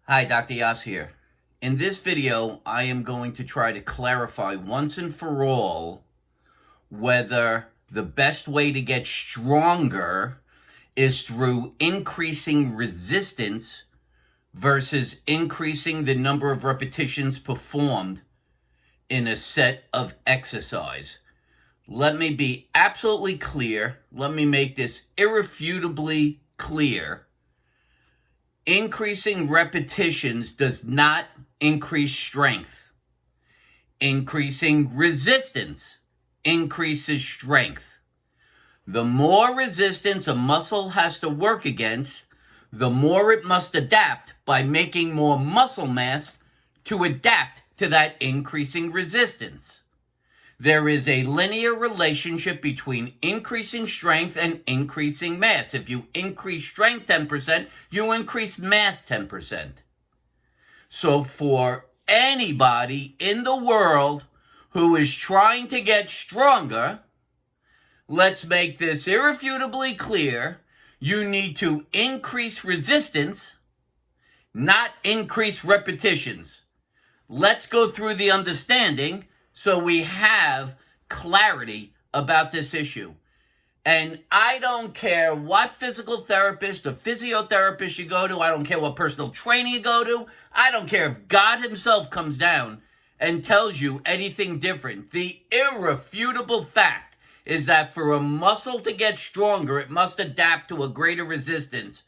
Hi, Dr. Yass here. In this video, I am going to try to clarify once and for all whether the best way to get stronger is through increasing resistance versus increasing the number of repetitions performed in a set of exercise. Let me be absolutely clear. Let me make this irrefutably clear. Increasing repetitions does not increase strength. Increasing resistance increases strength. The more resistance a muscle has to work against, the more it must adapt by making more muscle mass to adapt to that increasing resistance. There is a linear relationship between increasing strength and increasing mass. If you increase strength 10%, you increase mass 10%. So for anybody in the world who is trying to get stronger, let's make this irrefutably clear. You need to increase resistance, not increase repetitions. Let's go through the understanding so we have clarity about this issue. And I don't care what physical therapist or physiotherapist you go to. I don't care what personal trainer you go to. I don't care if God himself comes down and tells you anything different. The irrefutable fact is that for a muscle to get stronger, it must adapt to a greater resistance.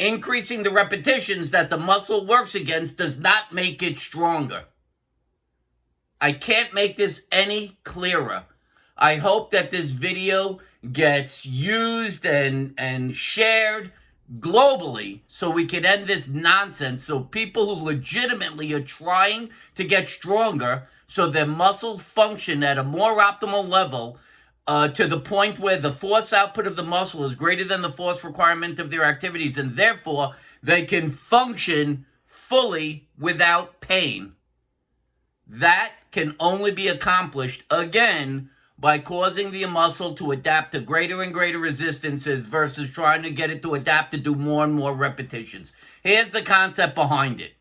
Increasing the repetitions that the muscle works against does not make it stronger. I can't make this any clearer. I hope that this video gets used and shared globally so we can end this nonsense, so people who legitimately are trying to get stronger so their muscles function at a more optimal level to the point where the force output of the muscle is greater than the force requirement of their activities, and therefore they can function fully without pain. That can only be accomplished, again, by causing the muscle to adapt to greater and greater resistances versus trying to get it to adapt to do more and more repetitions. Here's the concept behind it.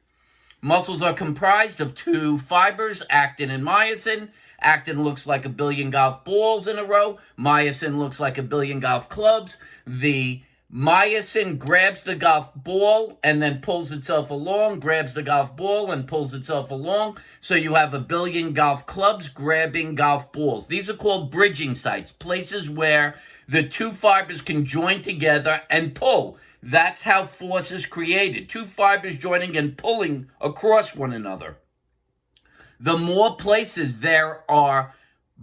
Muscles are comprised of two fibers, actin and myosin. Actin looks like a billion golf balls in a row. Myosin looks like a billion golf clubs. The myosin grabs the golf ball and then pulls itself along, grabs the golf ball and pulls itself along. So you have a billion golf clubs grabbing golf balls. These are called bridging sites, places where the two fibers can join together and pull. That's how force is created. Two fibers joining and pulling across one another. The more places there are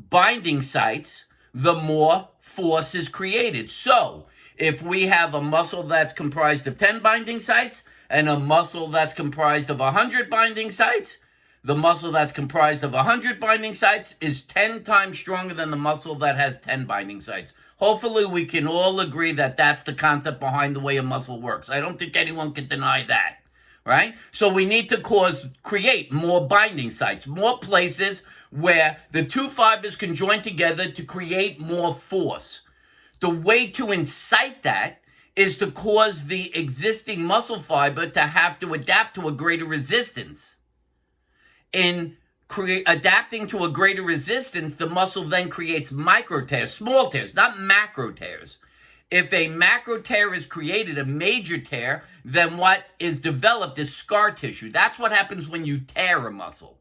binding sites, the more force is created. So if we have a muscle that's comprised of 10 binding sites and a muscle that's comprised of 100 binding sites, the muscle that's comprised of 100 binding sites is 10 times stronger than the muscle that has 10 binding sites. Hopefully we can all agree that that's the concept behind the way a muscle works. I don't think anyone can deny that, right? So we need to create more binding sites, more places where the two fibers can join together to create more force. The way to incite that is to cause the existing muscle fiber to have to adapt to a greater resistance. In adapting to a greater resistance, the muscle then creates micro tears, small tears, not macro tears. If a macro tear is created, a major tear, then what is developed is scar tissue. That's what happens when you tear a muscle.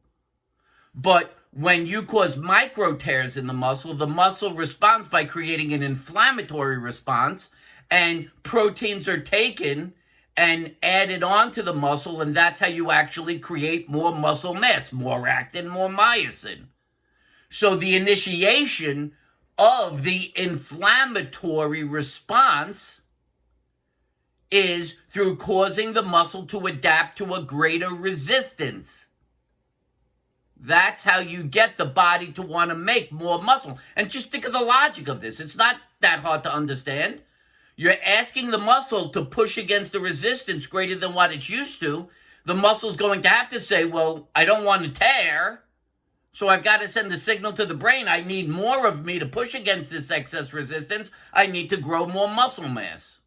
But when you cause micro tears in the muscle responds by creating an inflammatory response, and proteins are taken and added onto the muscle, and that's how you actually create more muscle mass, more actin, more myosin. So the initiation of the inflammatory response is through causing the muscle to adapt to a greater resistance. That's how you get the body to want to make more muscle. And just think of the logic of this. It's not that hard to understand. You're asking the muscle to push against a resistance greater than what it's used to. The muscle's going to have to say, well, I don't want to tear, so I've got to send the signal to the brain. I need more of me to push against this excess resistance. I need to grow more muscle mass.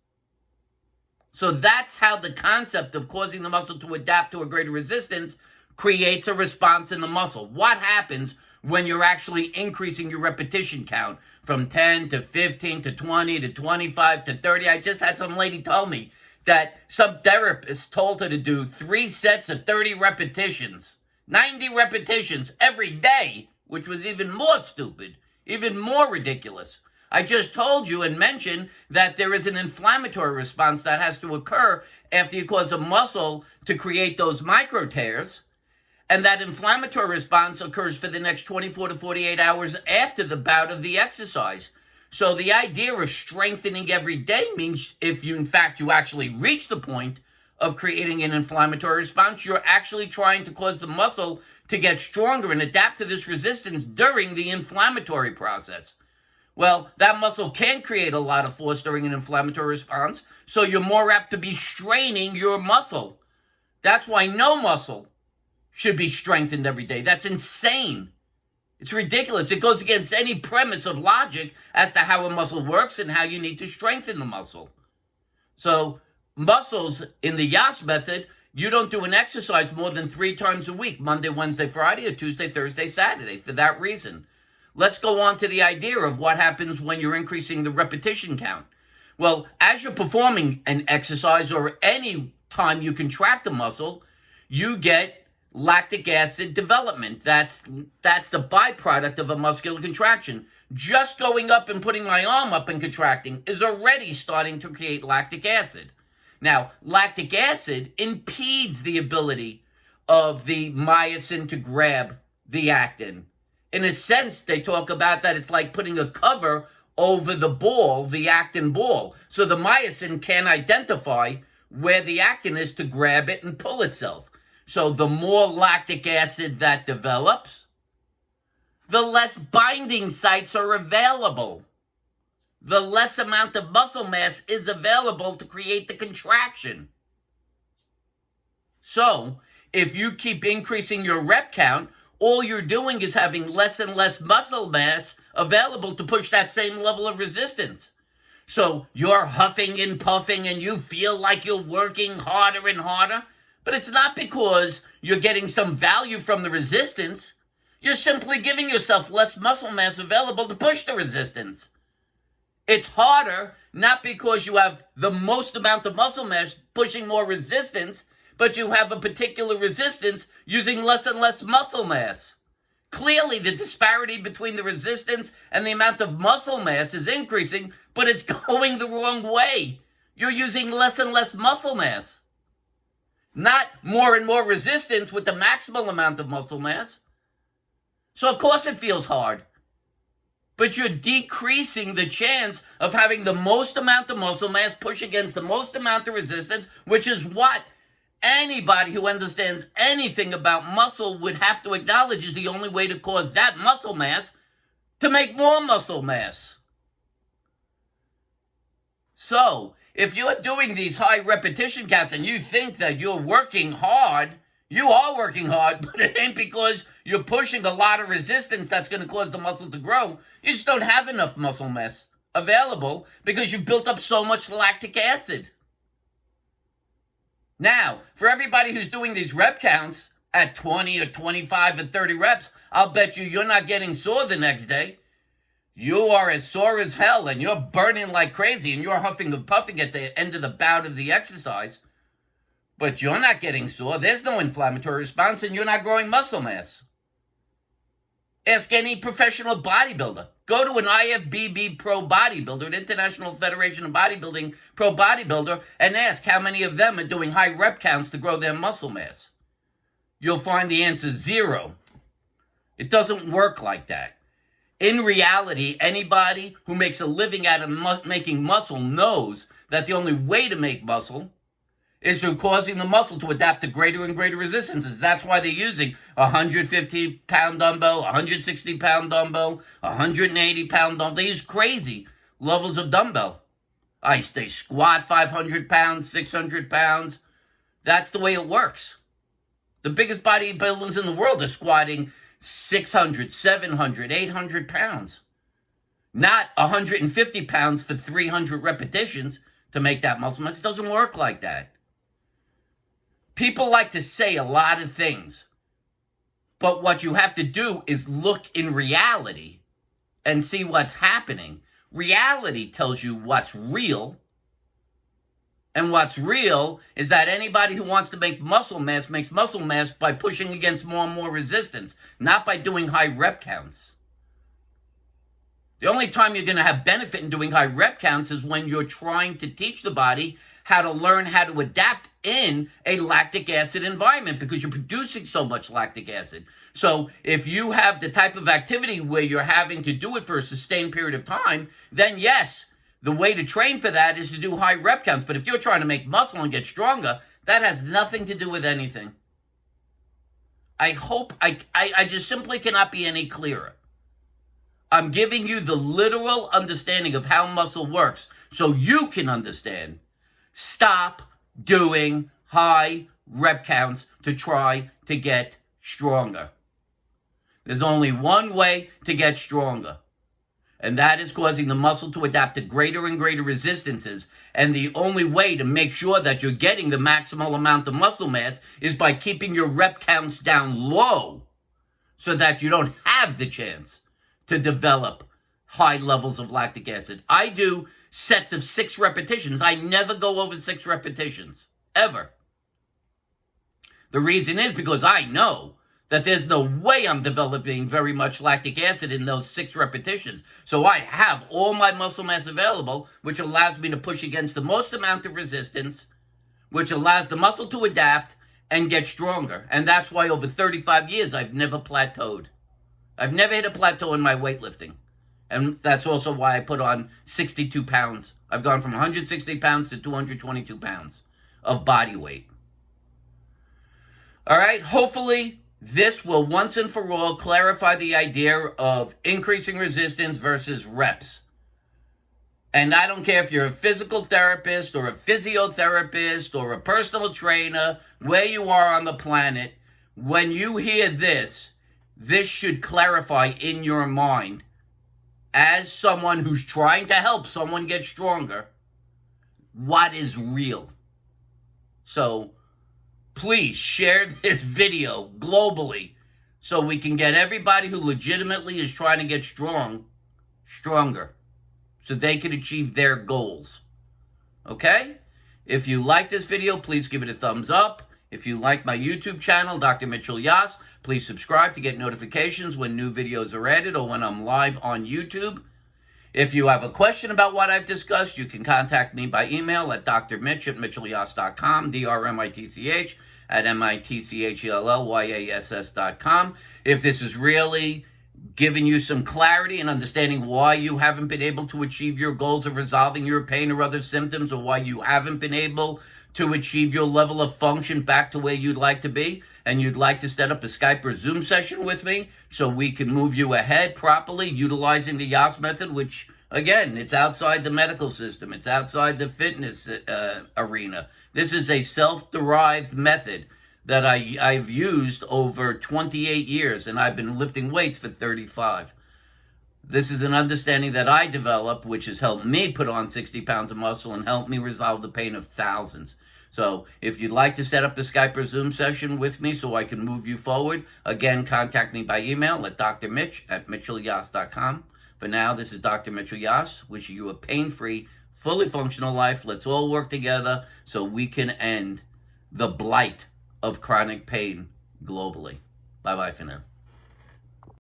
So that's how the concept of causing the muscle to adapt to a greater resistance creates a response in the muscle. What happens when you're actually increasing your repetition count from 10 to 15 to 20 to 25 to 30? I just had some lady tell me that some therapist told her to do 3 sets of 30 repetitions, 90 repetitions every day, which was even more stupid, even more ridiculous. I just told you and mentioned that there is an inflammatory response that has to occur after you cause a muscle to create those micro tears. And that inflammatory response occurs for the next 24 to 48 hours after the bout of the exercise. So the idea of strengthening every day means if you, in fact, you actually reach the point of creating an inflammatory response, you're actually trying to cause the muscle to get stronger and adapt to this resistance during the inflammatory process. Well, that muscle can create a lot of force during an inflammatory response, so you're more apt to be straining your muscle. That's why no muscle should be strengthened every day. That's insane. It's ridiculous. It goes against any premise of logic as to how a muscle works and how you need to strengthen the muscle. So muscles in the Yass method, you don't do an exercise more than 3 times a week, Monday, Wednesday, Friday, or Tuesday, Thursday, Saturday, for that reason. Let's go on to the idea of what happens when you're increasing the repetition count. Well, as you're performing an exercise or any time you contract a muscle, you get lactic acid development. That's the byproduct of a muscular contraction. Just going up and putting my arm up and contracting is already starting to create lactic acid. Now, lactic acid impedes the ability of the myosin to grab the actin. In a sense, they talk about that it's like putting a cover over the ball, the actin ball. So the myosin can identify where the actin is to grab it and pull itself. So the more lactic acid that develops, the less binding sites are available. The less amount of muscle mass is available to create the contraction. So if you keep increasing your rep count, all you're doing is having less and less muscle mass available to push that same level of resistance. So you're huffing and puffing and you feel like you're working harder and harder, but it's not because you're getting some value from the resistance. You're simply giving yourself less muscle mass available to push the resistance. It's harder not because you have the most amount of muscle mass pushing more resistance, but you have a particular resistance using less and less muscle mass. Clearly, the disparity between the resistance and the amount of muscle mass is increasing, but it's going the wrong way. You're using less and less muscle mass. Not more and more resistance with the maximal amount of muscle mass. So of course it feels hard. But you're decreasing the chance of having the most amount of muscle mass push against the most amount of resistance, which is what anybody who understands anything about muscle would have to acknowledge is the only way to cause that muscle mass to make more muscle mass. So, if you're doing these high repetition counts and you think that you're working hard, you are working hard, but it ain't because you're pushing a lot of resistance that's going to cause the muscle to grow. You just don't have enough muscle mass available because you've built up so much lactic acid. Now, for everybody who's doing these rep counts at 20 or 25 and 30 reps, I'll bet you're not getting sore the next day. You are as sore as hell and you're burning like crazy and you're huffing and puffing at the end of the bout of the exercise. But you're not getting sore. There's no inflammatory response and you're not growing muscle mass. Ask any professional bodybuilder. Go to an IFBB pro bodybuilder, an International Federation of Bodybuilding pro bodybuilder, and ask how many of them are doing high rep counts to grow their muscle mass. You'll find the answer 0. It doesn't work like that. In reality, anybody who makes a living out of making muscle knows that the only way to make muscle is through causing the muscle to adapt to greater and greater resistances. That's why they're using a 150-pound dumbbell, 160-pound dumbbell, 180-pound dumbbell. They use crazy levels of dumbbell. They squat 500 pounds, 600 pounds. That's the way it works. The biggest bodybuilders in the world are squatting 600, 700, 800 pounds. Not 150 pounds for 300 repetitions. to make that muscle mass. It doesn't work like that. People like to say a lot of things, but what you have to do is look in reality and see what's happening. Reality tells you what's real. And what's real is that anybody who wants to make muscle mass makes muscle mass by pushing against more and more resistance, not by doing high rep counts. The only time you're going to have benefit in doing high rep counts is when you're trying to teach the body how to learn how to adapt in a lactic acid environment, because you're producing so much lactic acid. So if you have the type of activity where you're having to do it for a sustained period of time, then yes, the way to train for that is to do high rep counts. But if you're trying to make muscle and get stronger, that has nothing to do with anything. I hope I just simply cannot be any clearer. I'm giving you the literal understanding of how muscle works so you can understand. Stop doing high rep counts to try to get stronger. There's only one way to get stronger, and that is causing the muscle to adapt to greater and greater resistances. And the only way to make sure that you're getting the maximal amount of muscle mass is by keeping your rep counts down low so that you don't have the chance to develop high levels of lactic acid. I do sets of 6 repetitions. I never go over 6 repetitions, ever. The reason is because I know that there's no way I'm developing very much lactic acid in those 6 repetitions. So I have all my muscle mass available, which allows me to push against the most amount of resistance, which allows the muscle to adapt and get stronger. And that's why over 35 years, I've never plateaued. I've never hit a plateau in my weightlifting. And that's also why I put on 62 pounds. I've gone from 160 pounds to 222 pounds of body weight. All right, hopefully this will once and for all clarify the idea of increasing resistance versus reps. And I don't care if you're a physical therapist or a physiotherapist or a personal trainer, where you are on the planet, when you hear this, this should clarify in your mind, as someone who's trying to help someone get stronger, what is real. So please share this video globally so we can get everybody who legitimately is trying to get stronger, so they can achieve their goals. Okay? If you like this video, please give it a thumbs up. If you like my YouTube channel, Dr. Mitchell Yass, please subscribe to get notifications when new videos are added or when I'm live on YouTube. If you have a question about what I've discussed, you can contact me by email at drmitch@mitchellyass.com, drmitch at mitchellyass.com. If this is really giving you some clarity and understanding why you haven't been able to achieve your goals of resolving your pain or other symptoms, or why you haven't been able to achieve your level of function back to where you'd like to be, and you'd like to set up a Skype or Zoom session with me so we can move you ahead properly utilizing the Yass method, which, again, it's outside the medical system. It's outside the fitness arena. This is a self-derived method that I've used over 28 years, and I've been lifting weights for 35. This is an understanding that I developed, which has helped me put on 60 pounds of muscle and helped me resolve the pain of thousands. So if you'd like to set up a Skype or Zoom session with me so I can move you forward, again, contact me by email at drmitch@mitchellyass.com. For now, this is Dr. Mitchell Yass, wishing you a pain-free, fully functional life. Let's all work together so we can end the blight of chronic pain globally. Bye-bye for now.